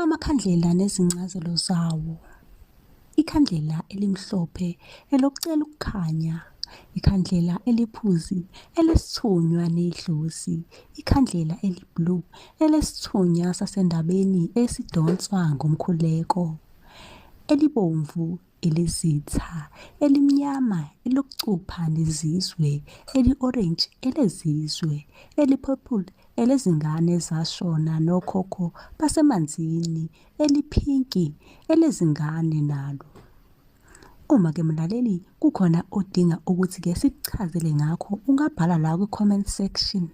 Amakhandlela nezincazelo zawo. Ikhandlela elimhlophe elokucela ukukhanya, ikhandlela eliphuzi elesithunywa nedlozi, ikhandlela eli-blue elesithunywa sasendabeni esidonswa ngomkhuleko, elibomvu elezitha, elimnyama elokucupha nezizwe, eli-orange elezizwe, eli-purple elezingane ezashona nokhokho basemanzini, eliphinki elezingane nalo. Uma-ke mlaleli kukhona odinga ukuthi-ke sikuchazele ngakho, ungabhala la kwi-comment section.